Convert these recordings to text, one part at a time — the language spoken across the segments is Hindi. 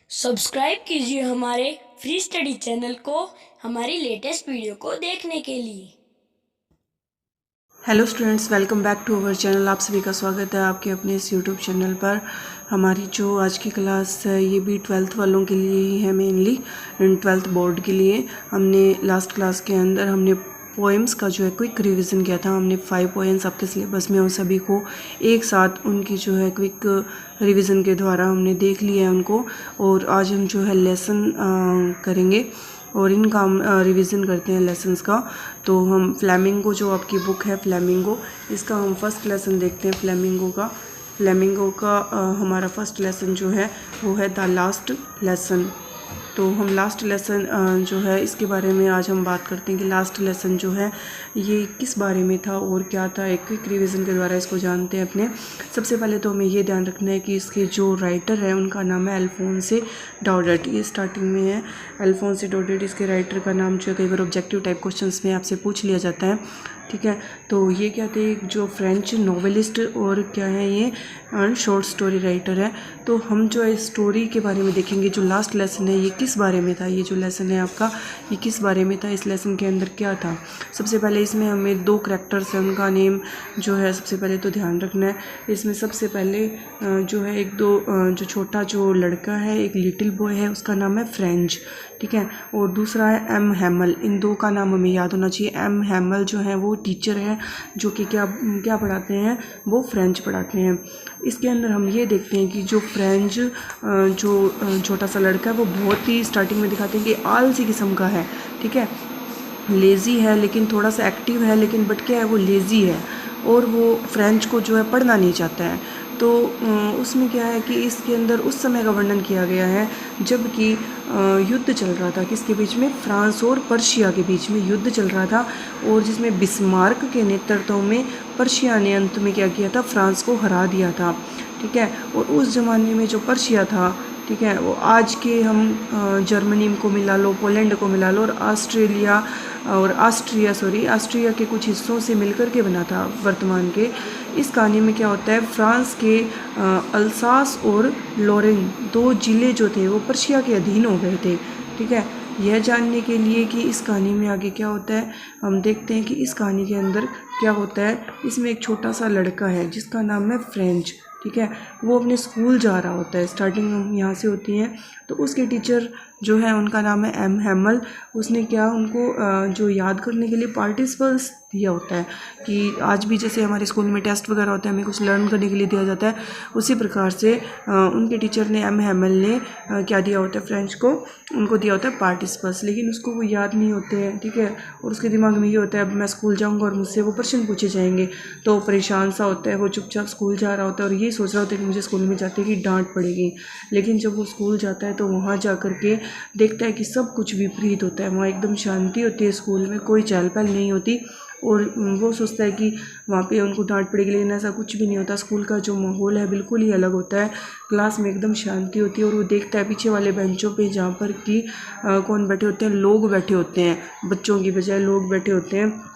सब्सक्राइब कीजिए हमारे फ्री स्टडी चैनल को हमारी लेटेस्ट वीडियो को देखने के लिए। Hello students, welcome back to our channel. आप सभी का स्वागत है आपके अपने इस यूट्यूब चैनल पर। हमारी जो आज की क्लास है ये भी 12th वालों के लिए ही है, मेनली 12th बोर्ड के लिए। हमने लास्ट क्लास के अंदर हमने पोएम्स का जो है क्विक रिवीजन किया था। हमने 5 पोएम्स आपके सिलेबस में उन सभी को एक साथ उनकी जो है क्विक रिवीजन के द्वारा हमने देख लिया है उनको। और आज हम जो है लेसन करेंगे और इनका हम रिवीजन करते हैं लेसन्स का। तो हम फ्लेमिंगो, जो आपकी बुक है फ्लेमिंगो, इसका हम फर्स्ट लेसन देखते हैं फ्लेमिंगो का हमारा फर्स्ट लेसन जो है वो है द लास्ट लेसन। तो हम लास्ट लेसन जो है इसके बारे में आज हम बात करते हैं कि लास्ट लेसन जो है ये किस बारे में था और क्या था। एक क्विक रिवीजन के द्वारा इसको जानते हैं अपने। सबसे पहले तो हमें ये ध्यान रखना है कि इसके जो राइटर है उनका नाम है अल्फोंसे डॉडेट। ये स्टार्टिंग में है अल्फोंसे डॉडेट, इसके राइटर का नाम जो है कई बार ऑब्जेक्टिव टाइप क्वेश्चंस में आपसे पूछ लिया जाता है, ठीक है। तो ये क्या थे, जो फ्रेंच नॉवेलिस्ट और क्या है ये शॉर्ट स्टोरी राइटर है। तो हम जो है स्टोरी के बारे में देखेंगे। जो लास्ट लेसन है ये किस बारे में था, ये जो लेसन है आपका ये किस बारे में था, इस लेसन के अंदर क्या था। सबसे पहले इसमें हमें 2 करैक्टर्स हैं, उनका नेम जो है सबसे पहले तो ध्यान रखना है। इसमें सबसे पहले जो है जो छोटा जो लड़का है, एक लिटिल बॉय है, उसका नाम है फ्रेंच, ठीक है। और दूसरा है एम हैमल। इन 2 का नाम हमें याद होना चाहिए। एम हैमल जो है वो टीचर है जो कि क्या पढ़ाते हैं, वो फ्रेंच पढ़ाते हैं। इसके अंदर हम ये देखते हैं कि जो फ्रेंच जो छोटा सा लड़का है वो बहुत ही स्टार्टिंग में दिखाते हैं कि आलसी किस्म का है, ठीक है। लेज़ी है लेकिन थोड़ा सा एक्टिव है, लेकिन बट क्या है वो लेज़ी है और वो फ्रेंच को जो है पढ़ना नहीं चाहता है। तो उसमें क्या है कि इसके अंदर उस समय का वर्णन किया गया है जबकि युद्ध चल रहा था, किसके बीच में, फ्रांस और पर्शिया के बीच में युद्ध चल रहा था। और जिसमें बिस्मार्क के नेतृत्व में पर्शिया ने अंत में क्या किया था, फ्रांस को हरा दिया था, ठीक है। और उस ज़माने में जो पर्शिया था, ठीक है, वो आज के हम जर्मनी को मिला लो, पोलैंड को मिला लो और ऑस्ट्रिया के कुछ हिस्सों से मिलकर के बना था वर्तमान के। इस कहानी में क्या होता है, फ्रांस के अल्सास और लॉरेन 2 जिले जो थे वो पर्शिया के अधीन हो गए थे, ठीक है। यह जानने के लिए कि इस कहानी में आगे क्या होता है, हम देखते हैं कि इस कहानी के अंदर क्या होता है। इसमें एक छोटा सा लड़का है जिसका नाम है फ्रेंच, ठीक है। वो अपने स्कूल जा रहा होता है, स्टार्टिंग यहाँ से होती है। तो उसके टीचर जो है उनका नाम है एम हैमल। उसने क्या उनको जो याद करने के लिए पार्टिसिपल्स दिया होता है कि आज भी जैसे हमारे स्कूल में टेस्ट वगैरह होते हैं, हमें कुछ लर्न करने के लिए दिया जाता है, उसी प्रकार से उनके टीचर ने एम हैमल ने क्या दिया होता है, फ्रेंच को उनको दिया होता है पार्टिसिपल्स, लेकिन उसको वो याद नहीं होते हैं, ठीक है। और उसके दिमाग में ये होता है अब मैं स्कूल जाऊँगा और मुझसे वो प्रश्न पूछे जाएंगे। तो परेशान सा होता है, वो चुपचाप स्कूल जा रहा होता है और ये सोच रहा होता है कि मुझे स्कूल में जाते कि डांट पड़ेगी। लेकिन जब वो स्कूल जाता है तो वहाँ जा कर के देखता है कि सब कुछ विपरीत होता है। वहाँ एकदम शांति होती है, स्कूल में कोई चहल पहल नहीं होती। और वो सोचता है कि वहाँ पे उनको डांट पड़ेगी, लेकिन ऐसा कुछ भी नहीं होता। स्कूल का जो माहौल है बिल्कुल ही अलग होता है, क्लास में एकदम शांति होती है। और वो देखता है पीछे वाले बेंचों पे जहाँ पर कि कौन बैठे होते हैं, लोग बैठे होते हैं, बच्चों की बजाय लोग बैठे होते हैं।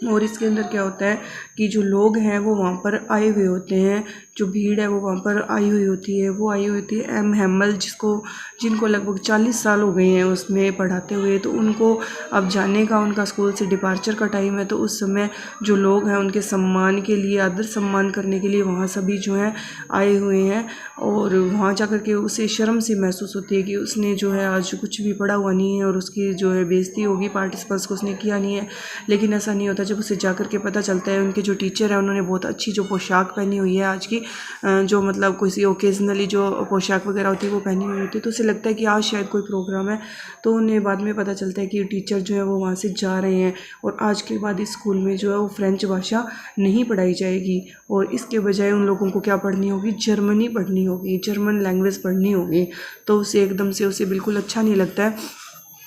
और इसके अंदर क्या होता है कि जो लोग हैं वो वहाँ पर आए हुए होते हैं, जो भीड़ है वो वहाँ पर आई हुई होती है। वो आई हुई होती है एम हैमल जिनको लगभग 40 साल हो गए हैं उसमें पढ़ाते हुए। तो उनको अब जाने का, उनका स्कूल से डिपार्चर का टाइम है। तो उस समय जो लोग हैं उनके सम्मान के लिए, आदर सम्मान करने के लिए वहाँ सभी जो हैं आए हुए हैं। और वहाँ जा कर के उसे शर्म सी महसूस होती है कि उसने जो है आज कुछ भी पढ़ा हुआ नहीं है और उसकी जो है बेइज्जती होगी, पार्टिसिपल्स को उसने किया नहीं है। लेकिन ऐसा नहीं होता। जब उसे जाकर के पता चलता है उनके जो टीचर है उन्होंने बहुत अच्छी जो पोशाक पहनी हुई है आज की, जो मतलब किसी ओकेजनली जो पोशाक वगैरह होती है वो पहनी हुई होती है, तो उसे लगता है कि आज शायद कोई प्रोग्राम है। तो उन्हें बाद में पता चलता है कि टीचर जो है वो वहाँ से जा रहे हैं और आज के बाद इस स्कूल में जो है वो फ्रेंच भाषा नहीं पढ़ाई जाएगी और इसके बजाय उन लोगों को क्या पढ़नी होगी, जर्मनी पढ़नी होगी, जर्मन लैंग्वेज पढ़नी होगी। तो उसे एकदम से उसे बिल्कुल अच्छा नहीं लगता है।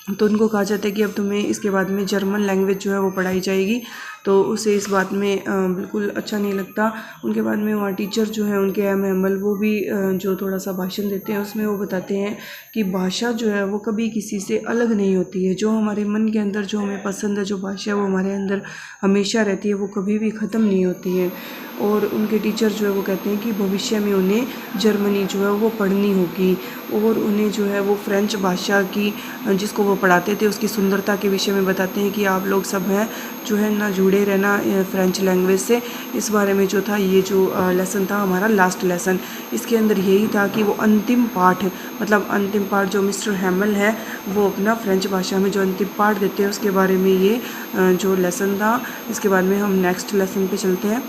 तो उनको कहा जाता है कि अब तुम्हें इसके बाद में जर्मन लैंग्वेज जो है वो पढ़ाई जाएगी। तो उसे इस बात में बिल्कुल अच्छा नहीं लगता। उनके बाद में वहाँ टीचर जो है उनके एमएमएल वो भी जो थोड़ा सा भाषण देते हैं उसमें वो बताते हैं कि भाषा जो है वो कभी किसी से अलग नहीं होती है। जो हमारे मन के अंदर जो हमें पसंद है, जो भाषा वो हमारे अंदर हमेशा रहती है, वो कभी भी ख़त्म नहीं होती है। और उनके टीचर जो है वो कहते हैं कि भविष्य में उन्हें जर्मनी जो है वो पढ़नी होगी और उन्हें जो है वो फ्रेंच भाषा की जिसको वो पढ़ाते थे उसकी सुंदरता के विषय में बताते हैं कि आप लोग सब हैं जो है ना जुड़े रहना फ्रेंच लैंग्वेज से। इस बारे में जो था ये जो लेसन था हमारा लास्ट लेसन, इसके अंदर यही था कि वो अंतिम पाठ मतलब अंतिम पाठ जो मिस्टर हैमल है वो अपना फ्रेंच भाषा में जो अंतिम पाठ देते हैं उसके बारे में ये जो लेसन था। इसके बाद में हम नेक्स्ट लेसन पे चलते हैं।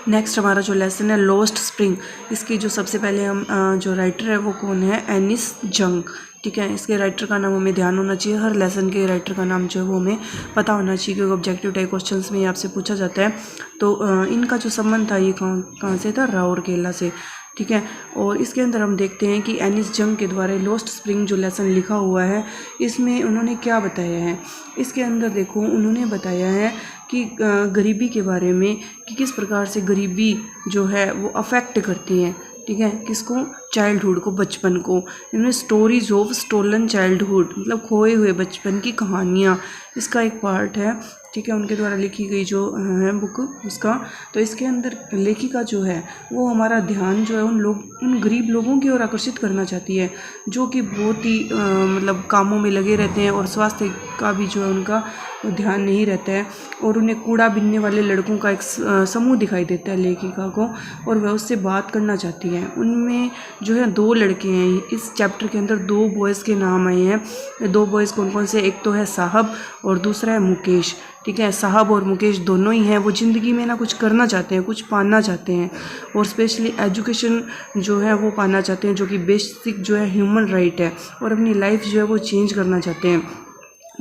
नेक्स्ट हमारा जो लेसन है लॉस्ट स्प्रिंग, इसकी जो सबसे पहले हम जो राइटर है वो कौन है, एनिस जंग। ठीक है, इसके राइटर का नाम हमें ध्यान होना चाहिए। हर लेसन के राइटर का नाम जो है वो हमें पता होना चाहिए क्योंकि ऑब्जेक्टिव टाइप क्वेश्चंस में आपसे पूछा जाता है। तो इनका जो संबंध था ये कहाँ से था, राउरकेला से। ठीक है, और इसके अंदर हम देखते हैं कि एनिस जंग के द्वारा लॉस्ट स्प्रिंग जो लेसन लिखा हुआ है इसमें उन्होंने क्या बताया है। इसके अंदर देखो उन्होंने बताया है कि गरीबी के बारे में कि किस प्रकार से गरीबी जो है वो अफेक्ट करती है। ठीक है, किसको, चाइल्डहुड को, बचपन को। इन्होंने स्टोरीज ऑफ स्टोलन चाइल्डहुड मतलब खोए हुए बचपन की कहानियाँ, इसका एक पार्ट है। ठीक है, उनके द्वारा लिखी गई जो है बुक उसका। तो इसके अंदर लेखिका जो है वो हमारा ध्यान जो है उन गरीब लोगों की ओर आकर्षित करना चाहती है जो कि बहुत ही मतलब कामों में लगे रहते हैं और स्वास्थ्य का भी जो है उनका ध्यान नहीं रहता है और उन्हें कूड़ा बीनने वाले लड़कों का एक समूह दिखाई देता है लेखिका को और वह उससे बात करना चाहती है। उनमें जो है 2 लड़के हैं, इस चैप्टर के अंदर 2 बॉयज़ के नाम आए हैं। 2 बॉयज़ कौन कौन से, एक तो है साहब और दूसरा है मुकेश। ठीक है, साहब और मुकेश दोनों ही हैं, वो ज़िंदगी में ना कुछ करना चाहते हैं, कुछ पाना चाहते हैं और स्पेशली एजुकेशन जो है वो पाना चाहते हैं जो कि बेसिक जो है ह्यूमन राइट है और अपनी लाइफ जो है वो चेंज करना चाहते हैं।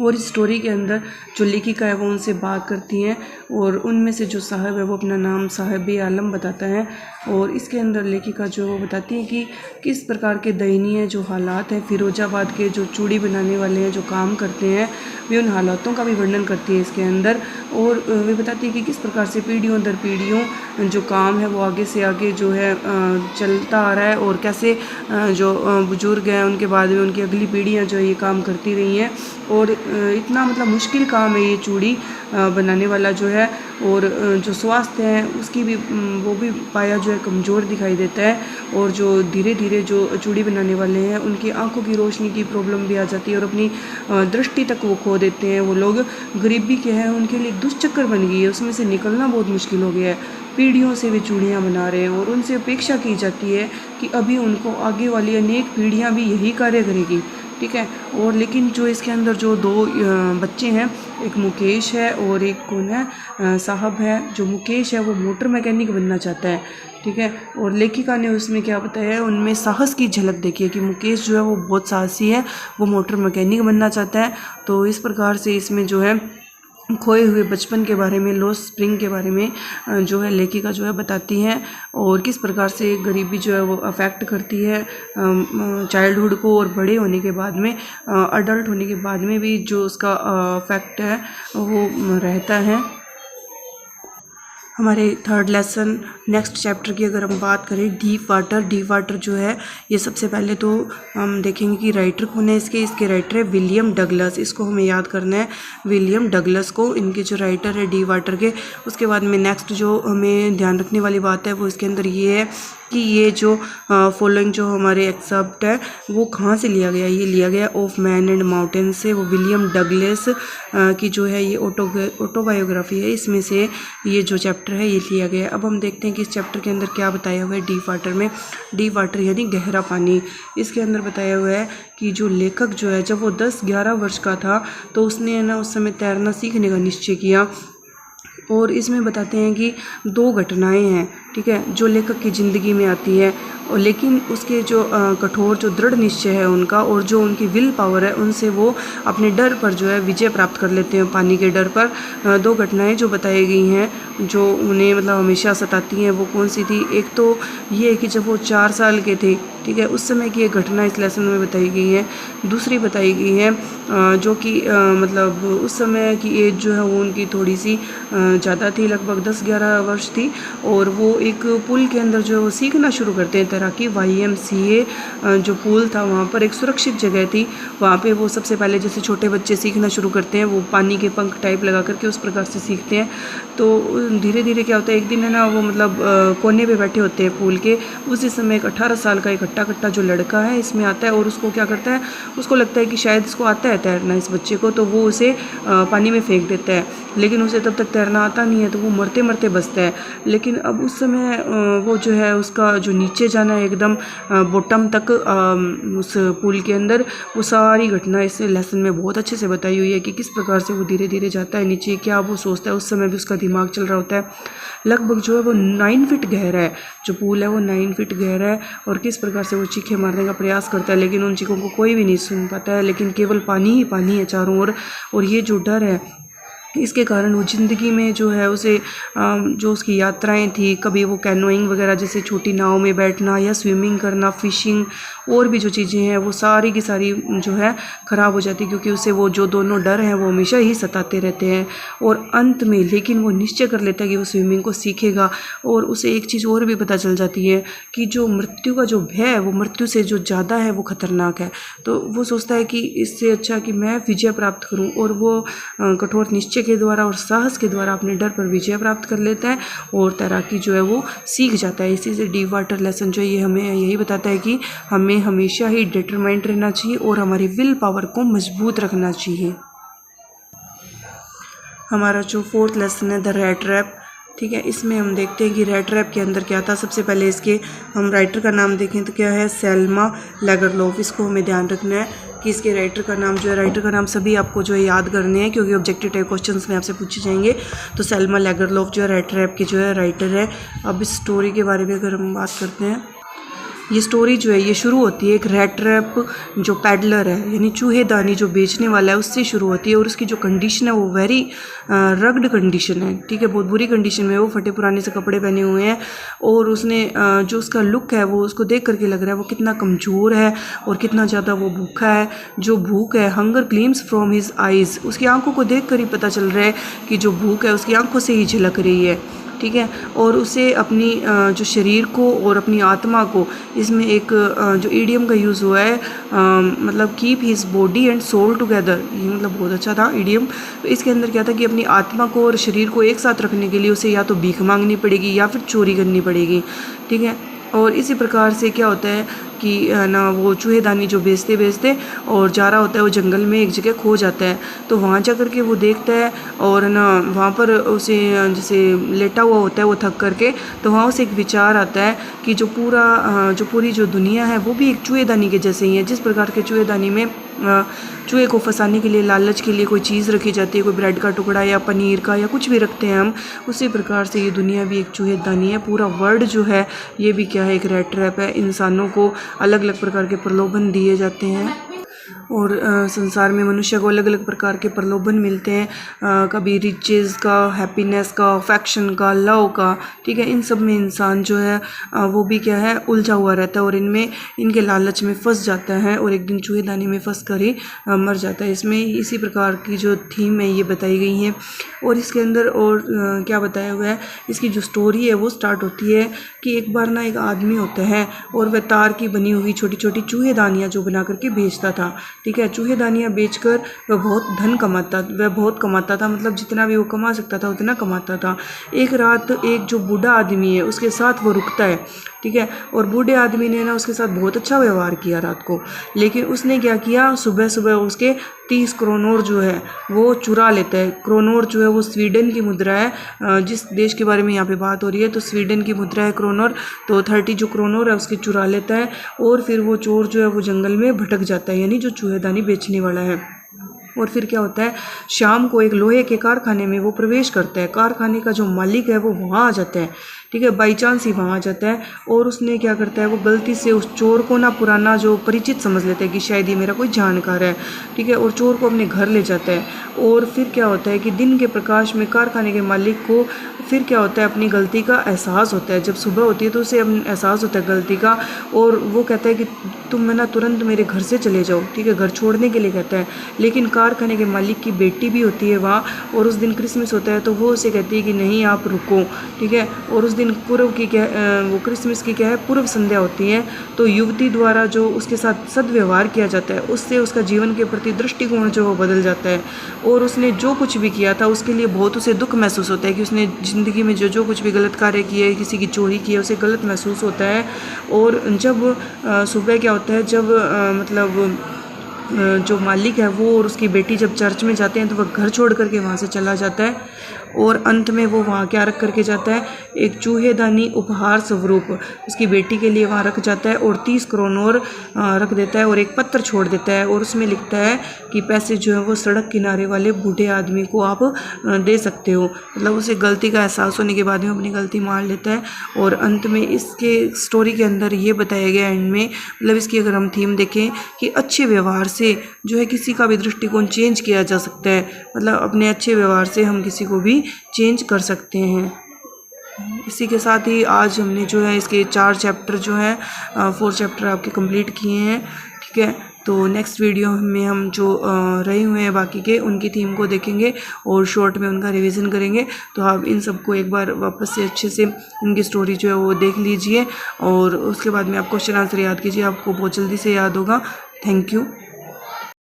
और इस स्टोरी के अंदर जो लेखिका है वो उनसे बात करती हैं और उनमें से जो साहब है वो अपना नाम साहिब आलम बताता है और इसके अंदर लेखिका जो वो बताती है कि किस प्रकार के दयनीय जो हालात हैं फिरोजाबाद के जो चूड़ी बनाने वाले हैं जो काम करते हैं वे उन हालातों का भी वर्णन करती है इसके अंदर। और वे बताती है कि किस प्रकार से पीढ़ियों दर पीढ़ियों जो काम है वो आगे से आगे जो है चलता आ रहा है और कैसे जो बुजुर्ग हैं उनके बाद में उनकी अगली पीढ़ियाँ जो ये काम करती रही हैं और इतना मतलब मुश्किल काम है ये चूड़ी बनाने वाला जो है और जो स्वास्थ्य है उसकी भी वो भी पाया जो है कमज़ोर दिखाई देता है और जो धीरे धीरे जो चूड़ी बनाने वाले हैं उनकी आंखों की रोशनी की प्रॉब्लम भी आ जाती है और अपनी दृष्टि तक वो खो देते हैं। वो लोग गरीबी के हैं, उनके लिए दुष्चक्र बन गई है, उसमें से निकलना बहुत मुश्किल हो गया है। पीढ़ियों से वे चूड़ियाँ बना रहे हैं और उनसे अपेक्षा की जाती है कि अभी उनको आगे वाली अनेक पीढ़ियाँ भी यही कार्य करेगी। ठीक है, और लेकिन जो इसके अंदर जो 2 बच्चे हैं, एक मुकेश है और एक कौन है, साहब है। जो मुकेश है वो मोटर मैकेनिक बनना चाहता है। ठीक है, और लेखिका ने उसमें क्या बताया है, उनमें साहस की झलक देखी है कि मुकेश जो है वो बहुत साहसी है, वो मोटर मैकेनिक बनना चाहता है। तो इस प्रकार से इसमें जो है खोए हुए बचपन के बारे में, लॉस्ट स्प्रिंग के बारे में जो है लेखिका जो है बताती हैं और किस प्रकार से गरीबी जो है वो अफेक्ट करती है चाइल्डहुड को और बड़े होने के बाद में, अडल्ट होने के बाद में भी जो उसका अफेक्ट है वो रहता है। हमारे 3rd लेसन नेक्स्ट चैप्टर की अगर हम बात करें डीप वाटर जो है ये सबसे पहले तो हम देखेंगे कि राइटर कौन है इसके राइटर है विलियम डगलस। इसको हमें याद करना है, विलियम डगलस को, इनके जो राइटर है डीप वाटर के। उसके बाद में नेक्स्ट जो हमें ध्यान रखने वाली बात है वो इसके अंदर ये है कि ये जो फॉलोइंग जो हमारे एक्सेप्ट है वो कहाँ से लिया गया, ये लिया गया ऑफ मैन एंड माउंटेन से। वो विलियम डगलस की जो है ये ऑटोबायोग्राफी है, इसमें से ये जो चैप्टर है ये लिया गया है। अब हम देखते हैं कि इस चैप्टर के अंदर क्या बताया हुआ है डीप वाटर में। डीप वाटर यानी गहरा पानी, इसके अंदर बताया हुआ है कि जो लेखक जो है जब वो 10-11 वर्ष का था तो उसने ना उस समय तैरना सीखने का निश्चय किया और इसमें बताते हैं कि 2 घटनाएं हैं ठीक है, जो लेखक की ज़िंदगी में आती है। और लेकिन उसके जो कठोर जो दृढ़ निश्चय है उनका और जो उनकी विल पावर है, उनसे वो अपने डर पर जो है विजय प्राप्त कर लेते हैं। पानी के डर पर दो घटनाएं जो बताई गई हैं जो उन्हें मतलब हमेशा सताती हैं, वो कौन सी थी? एक तो ये है कि जब वो 4 साल के थे, ठीक है, उस समय की एक घटना इस लेसन में बताई गई है। दूसरी बताई गई है जो कि मतलब उस समय की एज जो है वो उनकी थोड़ी सी ज़्यादा थी, लगभग 10-11 वर्ष थी। और वो एक पुल के अंदर जो है वो सीखना शुरू करते हैं तैराकी। YMCA जो पुल था वहाँ पर एक सुरक्षित जगह थी, वहाँ पे वो सबसे पहले जैसे छोटे बच्चे सीखना शुरू करते हैं, वो पानी के पंख टाइप लगा करके उस प्रकार से सीखते हैं। तो धीरे धीरे क्या होता है, एक दिन है ना वो मतलब कोने पे बैठे होते हैं पुल के। उसी समय एक 18 साल का एक हट्टा-कट्टा जो लड़का है इसमें आता है और उसको क्या करता है, उसको लगता है कि शायद इसको आता है तैरना इस बच्चे को, तो वो उसे पानी में फेंक देता है। लेकिन उसे तब तक तैरना आता नहीं है, तो वो मरते मरते बचता है। लेकिन अब उस समय वो जो है उसका जो नीचे जाना है एकदम बॉटम तक उस पुल के अंदर, वो सारी घटना इस लेसन में बहुत अच्छे से बताई हुई है कि किस प्रकार से वो धीरे धीरे जाता है नीचे, क्या वो सोचता है। उस समय भी उसका दिमाग चल रहा होता है। लगभग जो है वो 9 फीट गहरा है, जो पुल है वो 9 फीट गहरा है। और किस प्रकार से वो चीखें मारने का प्रयास करता है, लेकिन उन चीखों को कोई भी नहीं सुन पाता है, लेकिन केवल पानी ही पानी है चारों ओर। और ये जो डर है, इसके कारण वो ज़िंदगी में जो है उसे जो उसकी यात्राएं थी, कभी वो कैनोइंग वगैरह जैसे छोटी नाव में बैठना या स्विमिंग करना, फिशिंग और भी जो चीज़ें हैं वो सारी की सारी जो है ख़राब हो जाती, क्योंकि उसे वो जो दोनों डर हैं वो हमेशा ही सताते रहते हैं। और अंत में लेकिन वो निश्चय कर लेता है कि वो स्विमिंग को सीखेगा। और उसे एक चीज़ और भी पता चल जाती है कि जो मृत्यु का जो भय है वो मृत्यु से जो ज़्यादा है वो ख़तरनाक है। तो वो सोचता है कि इससे अच्छा कि मैं विजय प्राप्त करूं, और वो कठोर निश्चय के द्वारा और साहस के द्वारा अपने डर पर विजय प्राप्त कर लेता है और तैराकी जो है वो सीख जाता है। इसी से डीप वाटर लेसन जो ये हमें यही बताता है कि हमें हमेशा ही डिटरमाइंड रहना चाहिए और हमारी विल पावर को मजबूत रखना चाहिए। हमारा जो 4th लेसन है द रैट ट्रैप, ठीक है, इसमें हम देखते हैं कि रैट ट्रैप के अंदर क्या था। सबसे पहले इसके हम राइटर का नाम देखें तो क्या है, सेल्मा लैगरलोफ। इसको हमें ध्यान रखना है कि इसके राइटर का नाम जो है, राइटर का नाम सभी आपको जो है याद करने हैं, क्योंकि ऑब्जेक्टिव टाइप क्वेश्चंस में आपसे पूछे जाएंगे। तो सेल्मा लैगरलोफ जो है रैट ट्रैप के जो है राइटर है। अब इस स्टोरी के बारे में अगर हम बात करते हैं, ये स्टोरी जो है ये शुरू होती है एक रैट ट्रैप जो पैडलर है, यानी चूहेदानी जो बेचने वाला है, उससे शुरू होती है। और उसकी जो कंडीशन है वो वेरी रग्ड कंडीशन है, ठीक है, बहुत बुरी कंडीशन में। वो फटे पुराने से कपड़े पहने हुए हैं और उसने जो उसका लुक है वो उसको देख करके लग रहा है वो कितना कमज़ोर है और कितना ज़्यादा वो भूखा है। जो भूख है, hunger gleams from his eyes, उसकी आंखों को देख कर ही पता चल रहा है कि जो भूख है उसकी आंखों से ही झलक रही है, ठीक है। और उसे अपनी जो शरीर को और अपनी आत्मा को, इसमें एक जो ईडियम का यूज़ हुआ है मतलब keep his body and soul together, ये मतलब बहुत अच्छा था ईडियम। तो इसके अंदर क्या था कि अपनी आत्मा को और शरीर को एक साथ रखने के लिए उसे या तो भीख मांगनी पड़ेगी या फिर चोरी करनी पड़ेगी, ठीक है। और इसी प्रकार से क्या होता है कि ना वो चूहेदानी जो बेचते बेचते और जा रहा होता है वो जंगल में एक जगह खो जाता है। तो वहाँ जा कर के वो देखता है और ना वहाँ पर उसे जैसे लेटा हुआ होता है वो थक करके, तो वहाँ उसे एक विचार आता है कि जो पूरी जो दुनिया है वो भी एक चूहेदानी के जैसे ही है। जिस प्रकार के चूहेदानी में चूहे को फंसाने के लिए, लालच के लिए कोई चीज़ रखी जाती है, कोई ब्रेड का टुकड़ा या पनीर का या कुछ भी रखते हैं हम, उसी प्रकार से ये दुनिया भी एक चूहेदानी है। पूरा वर्ल्ड जो है ये भी क्या है, एक रैट ट्रैप है। इंसानों को अलग अलग प्रकार के प्रलोभन दिए जाते हैं और संसार में मनुष्य को अलग अलग प्रकार के प्रलोभन मिलते हैं, कभी रिचेज़ का, हैप्पीनेस का, अफेक्शन का, लव का, ठीक है। इन सब में इंसान जो है वो भी क्या है, उलझा हुआ रहता है और इनमें इनके लालच में फंस जाता है और एक दिन चूहेदानी में फंस कर ही मर जाता है। इसमें इसी प्रकार की जो थीम है ये बताई गई है। और इसके अंदर और क्या बताया हुआ है, इसकी जो स्टोरी है वो स्टार्ट होती है कि एक बार ना एक आदमी होता है और वह तार की बनी हुई छोटी छोटी चूहेदानियाँ जो बना करके बेचता था, ठीक है। चूहेदानियाँ बेचकर वह बहुत कमाता था, मतलब जितना भी वो कमा सकता था उतना कमाता था। एक रात एक जो बूढ़ा आदमी है उसके साथ वो रुकता है, ठीक है। और बूढ़े आदमी ने ना उसके साथ बहुत अच्छा व्यवहार किया रात को, लेकिन उसने क्या किया, सुबह सुबह उसके 30 क्रोनोर जो है वो चुरा लेता है। क्रोनोर जो है वो स्वीडन की मुद्रा है, जिस देश के बारे में यहाँ पे बात हो रही है तो स्वीडन की मुद्रा है क्रोनोर। तो 30 जो क्रोनोर है उसके चुरा लेता है और फिर वो चोर जो है वो जंगल में भटक जाता है, यानी जो चूहेदानी बेचने वाला है। और फिर क्या होता है, शाम को एक लोहे के कारखाने में वो प्रवेश करता है। कारखाने का जो मालिक है वो वहाँ आ जाता है, ठीक है, बाई चांस ही वहाँ आ जाता है और उसने क्या करता है, वो गलती से उस चोर को ना पुराना जो परिचित समझ लेता है कि शायद ये मेरा कोई जानकार है, ठीक है, और चोर को अपने घर ले जाता है। और फिर क्या होता है कि दिन के प्रकाश में कारखाने के मालिक को फिर क्या होता है, अपनी गलती का एहसास होता है। जब सुबह होती है तो उसे एहसास होता है गलती का, और वो कहता है कि तुम है ना तुरंत मेरे घर से चले जाओ, ठीक है, घर छोड़ने के लिए कहता है। लेकिन कारखाने के मालिक की बेटी भी होती है वहाँ, और उस दिन क्रिसमस होता है तो वो उसे कहती है कि नहीं आप रुको, ठीक है। और उस दिन पूर्व की क्या वो क्रिसमस की क्या है, पूर्व संध्या होती है, तो युवती द्वारा जो उसके साथ सदव्यवहार किया जाता है उससे उसका जीवन के प्रति दृष्टिकोण जो वो बदल जाता है। और उसने जो कुछ भी किया था उसके लिए बहुत उसे दुख महसूस होता है कि उसने ज़िंदगी में जो कुछ भी गलत कार्य किए, किसी की चोरी की है, उसे गलत महसूस होता है। और जब सुबह क्या होता है, जब मतलब जो मालिक है वो और उसकी बेटी जब चर्च में जाते हैं तो वह घर छोड़ करके वहाँ से चला जाता है। और अंत में वो वहाँ क्या रख करके जाता है, एक चूहेदानी उपहार स्वरूप उसकी बेटी के लिए वहाँ रख जाता है, और 30 करोड़ रख देता है और एक पत्र छोड़ देता है, और उसमें लिखता है कि पैसे जो है वो सड़क किनारे वाले बूढ़े आदमी को आप दे सकते हो। मतलब उसे गलती का एहसास होने के बाद में अपनी गलती मान लेता है। और अंत में इसके स्टोरी के अंदर ये बताया गया एंड में, मतलब इसकी अगर हम थीम देखें कि अच्छे व्यवहार से जो है किसी का भी दृष्टिकोण चेंज किया जा सकता है, मतलब अपने अच्छे व्यवहार से हम किसी को भी चेंज कर सकते हैं। इसी के साथ ही आज हमने जो है इसके 4 चैप्टर जो हैं 4 चैप्टर आपके कंप्लीट किए हैं, ठीक है। तो नेक्स्ट वीडियो में हम जो रहे हुए हैं बाकी के उनकी थीम को देखेंगे और शॉर्ट में उनका रिवीजन करेंगे। तो आप इन सबको एक बार वापस से अच्छे से इनकी स्टोरी जो है वो देख लीजिए, और उसके बाद में आप क्वेश्चन आंसर याद कीजिए, आपको बहुत जल्दी से याद होगा। Thank you.